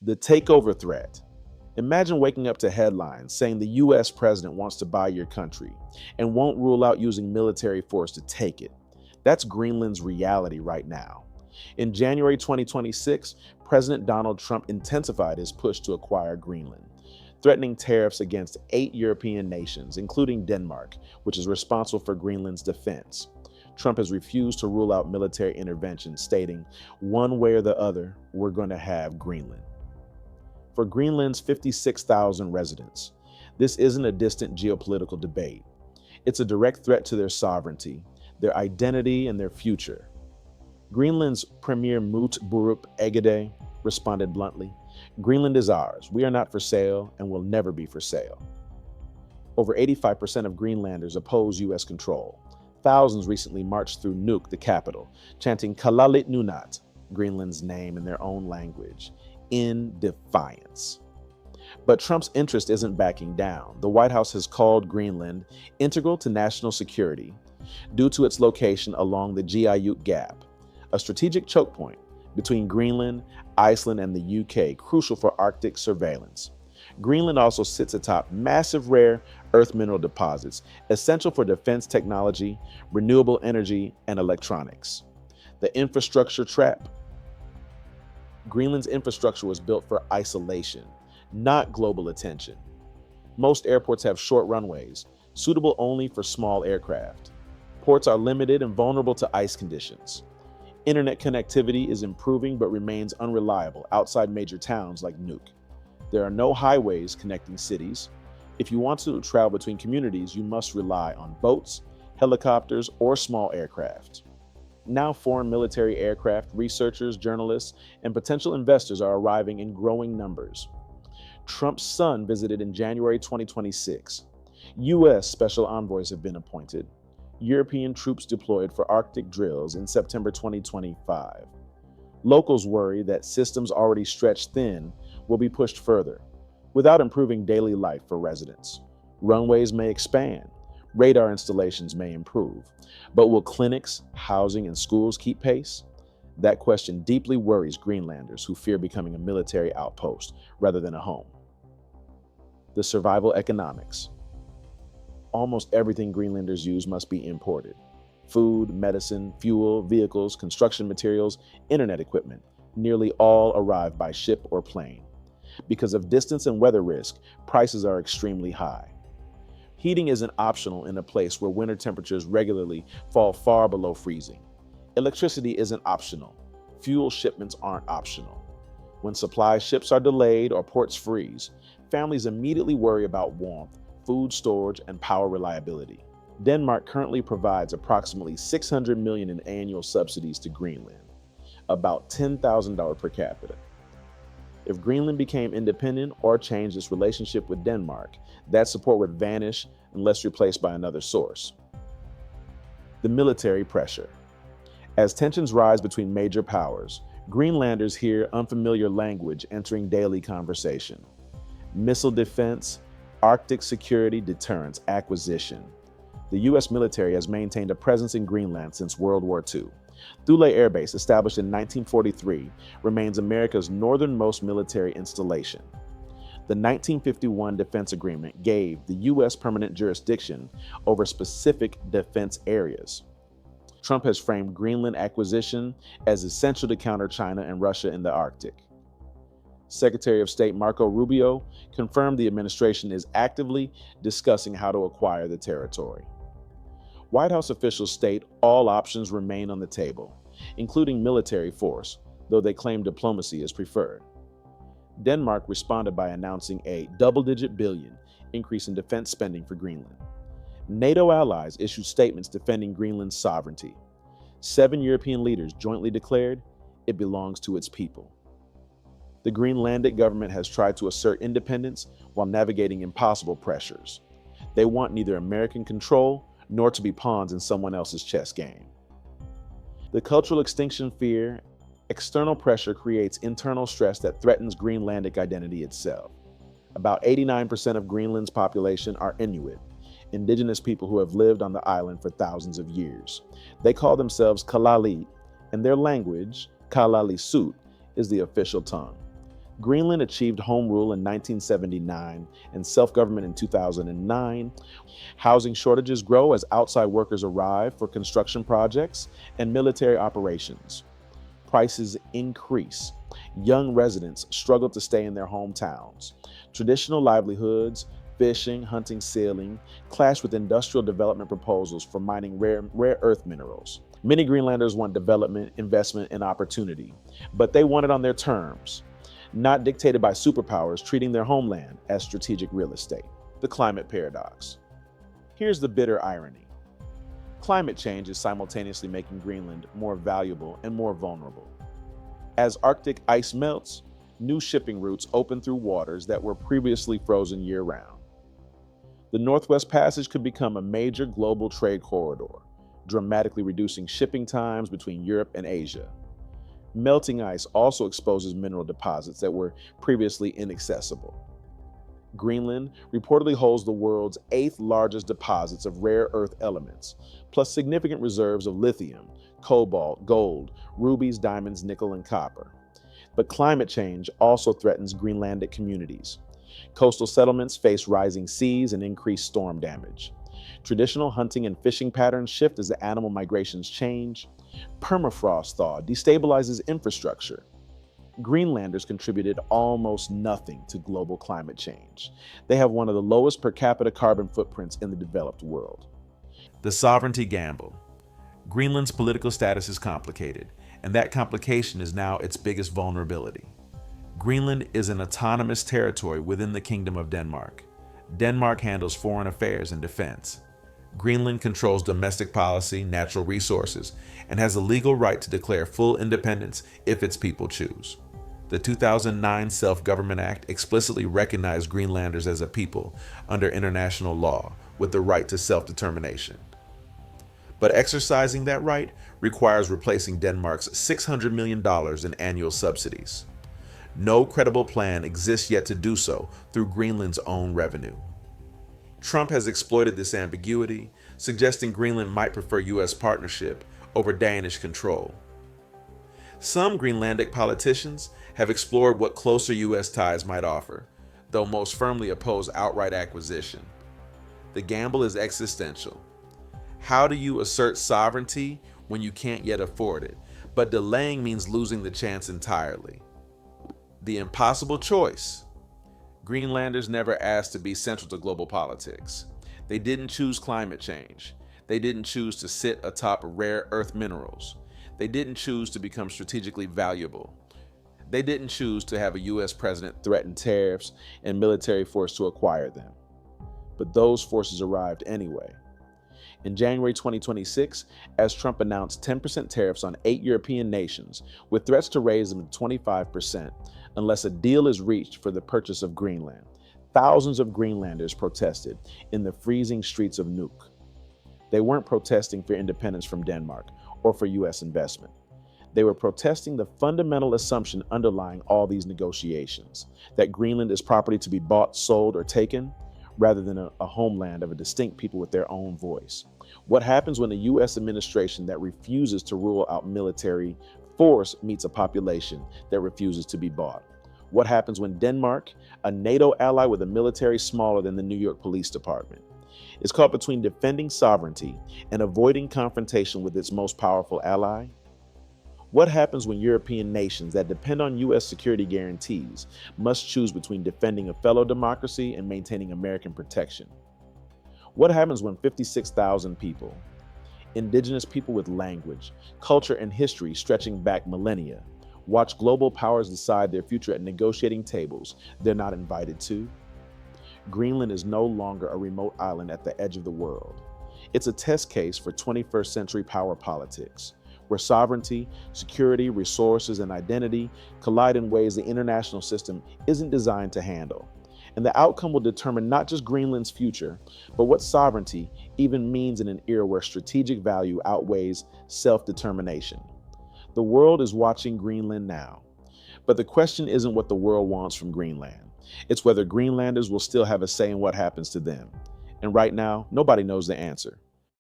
The takeover threat. Imagine waking up to headlines saying the US president wants to buy your country and won't rule out using military force to take it. That's Greenland's reality right now. In January 2026, President Donald Trump intensified his push to acquire Greenland, threatening tariffs against 8 European nations, including Denmark, which is responsible for Greenland's defense. Trump has refused to rule out military intervention, stating, "One way or the other, we're going to have Greenland." For Greenland's 56,000 residents, this isn't a distant geopolitical debate. It's a direct threat to their sovereignty, their identity, and their future. Greenland's Premier Moot Burup Egede responded bluntly, "Greenland is ours. We are not for sale and will never be for sale." Over 85% of Greenlanders oppose U.S. control. Thousands recently marched through Nuuk, the capital, chanting Kalalit Nunat, Greenland's name in their own language, in defiance. But Trump's interest isn't backing down. The White House has called Greenland integral to national security due to its location along the Giayut Gap, a strategic choke point between Greenland, Iceland, and the UK, crucial for Arctic surveillance. Greenland also sits atop massive rare earth mineral deposits, essential for defense technology, renewable energy, and electronics. The infrastructure trap. Greenland's infrastructure was built for isolation, not global attention. Most airports have short runways, suitable only for small aircraft. Ports are limited and vulnerable to ice conditions. Internet connectivity is improving but remains unreliable outside major towns like Nuuk. There are no highways connecting cities. If you want to travel between communities, you must rely on boats, helicopters, or small aircraft. Now, foreign military aircraft, researchers, journalists, and potential investors are arriving in growing numbers. Trump's son visited in January 2026. U.S. special envoys have been appointed. European troops deployed for Arctic drills in September 2025. Locals worry that systems already stretched thin will be pushed further, without improving daily life for residents. Runways may expand, radar installations may improve, but will clinics, housing, and schools keep pace? That question deeply worries Greenlanders who fear becoming a military outpost rather than a home. The survival economics. Almost everything Greenlanders use must be imported. Food, medicine, fuel, vehicles, construction materials, internet equipment, nearly all arrive by ship or plane. Because of distance and weather risk, prices are extremely high. Heating isn't optional in a place where winter temperatures regularly fall far below freezing. Electricity isn't optional. Fuel shipments aren't optional. When supply ships are delayed or ports freeze, families immediately worry about warmth, food storage, and power reliability. Denmark currently provides approximately $600 million in annual subsidies to Greenland, about $10,000 per capita. If Greenland became independent or changed its relationship with Denmark, that support would vanish unless replaced by another source. The military pressure. As tensions rise between major powers, Greenlanders hear unfamiliar language entering daily conversation. Missile defense, Arctic security, deterrence, acquisition. The U.S. military has maintained a presence in Greenland since World War II. Thule Air Base, established in 1943, remains America's northernmost military installation. The 1951 Defense Agreement gave the U.S. permanent jurisdiction over specific defense areas. Trump has framed Greenland acquisition as essential to counter China and Russia in the Arctic. Secretary of State Marco Rubio confirmed the administration is actively discussing how to acquire the territory. White House officials state all options remain on the table, including military force, though they claim diplomacy is preferred. Denmark responded by announcing a double-digit billion increase in defense spending for Greenland. NATO allies issued statements defending Greenland's sovereignty. 7 European leaders jointly declared it belongs to its people. The Greenlandic government has tried to assert independence while navigating impossible pressures. They want neither American control nor to be pawns in someone else's chess game. The cultural extinction fear, external pressure creates internal stress that threatens Greenlandic identity itself. About 89% of Greenland's population are Inuit, indigenous people who have lived on the island for thousands of years. They call themselves Kalalit, and their language, Kalaallisut, is the official tongue. Greenland achieved home rule in 1979 and self-government in 2009. Housing shortages grow as outside workers arrive for construction projects and military operations. Prices increase. Young residents struggle to stay in their hometowns. Traditional livelihoods, fishing, hunting, sailing, clash with industrial development proposals for mining rare earth minerals. Many Greenlanders want development, investment, and opportunity, but they want it on their terms, not dictated by superpowers treating their homeland as strategic real estate. The climate paradox. Here's the bitter irony. Climate change is simultaneously making Greenland more valuable and more vulnerable. As Arctic ice melts, new shipping routes open through waters that were previously frozen year-round. The Northwest Passage could become a major global trade corridor, dramatically reducing shipping times between Europe and Asia. Melting ice also exposes mineral deposits that were previously inaccessible. Greenland reportedly holds the world's 8th largest deposits of rare earth elements, plus significant reserves of lithium, cobalt, gold, rubies, diamonds, nickel, and copper. But climate change also threatens Greenlandic communities. Coastal settlements face rising seas and increased storm damage. Traditional hunting and fishing patterns shift as the animal migrations change. Permafrost thaw destabilizes infrastructure. Greenlanders contributed almost nothing to global climate change. They have one of the lowest per capita carbon footprints in the developed world. The sovereignty gamble. Greenland's political status is complicated, and that complication is now its biggest vulnerability. Greenland is an autonomous territory within the Kingdom of Denmark. Denmark handles foreign affairs and defense. Greenland controls domestic policy, natural resources, and has a legal right to declare full independence if its people choose. The 2009 Self-Government Act explicitly recognized Greenlanders as a people under international law with the right to self-determination. But exercising that right requires replacing Denmark's $600 million in annual subsidies. No credible plan exists yet to do so through Greenland's own revenue. Trump has exploited this ambiguity, suggesting Greenland might prefer U.S. partnership over Danish control. Some Greenlandic politicians have explored what closer U.S. ties might offer, though most firmly oppose outright acquisition. The gamble is existential. How do you assert sovereignty when you can't yet afford it, but delaying means losing the chance entirely? The impossible choice. Greenlanders never asked to be central to global politics. They didn't choose climate change. They didn't choose to sit atop rare earth minerals. They didn't choose to become strategically valuable. They didn't choose to have a U.S. president threaten tariffs and military force to acquire them. But those forces arrived anyway. In January 2026, as Trump announced 10% tariffs on 8 European nations, with threats to raise them to 25% unless a deal is reached for the purchase of Greenland, thousands of Greenlanders protested in the freezing streets of Nuuk. They weren't protesting for independence from Denmark or for U.S. investment. They were protesting the fundamental assumption underlying all these negotiations, that Greenland is property to be bought, sold, or taken, rather than a homeland of a distinct people with their own voice. What happens when a U.S. administration that refuses to rule out military force meets a population that refuses to be bought? What happens when Denmark, a NATO ally with a military smaller than the New York Police Department, is caught between defending sovereignty and avoiding confrontation with its most powerful ally? What happens when European nations that depend on U.S. security guarantees must choose between defending a fellow democracy and maintaining American protection? What happens when 56,000 people, indigenous people with language, culture, and history stretching back millennia, watch global powers decide their future at negotiating tables they're not invited to? Greenland is no longer a remote island at the edge of the world. It's a test case for 21st century power politics, where sovereignty, security, resources, and identity collide in ways the international system isn't designed to handle. And the outcome will determine not just Greenland's future, but what sovereignty even means in an era where strategic value outweighs self-determination. The world is watching Greenland now. But the question isn't what the world wants from Greenland. It's whether Greenlanders will still have a say in what happens to them. And right now, nobody knows the answer.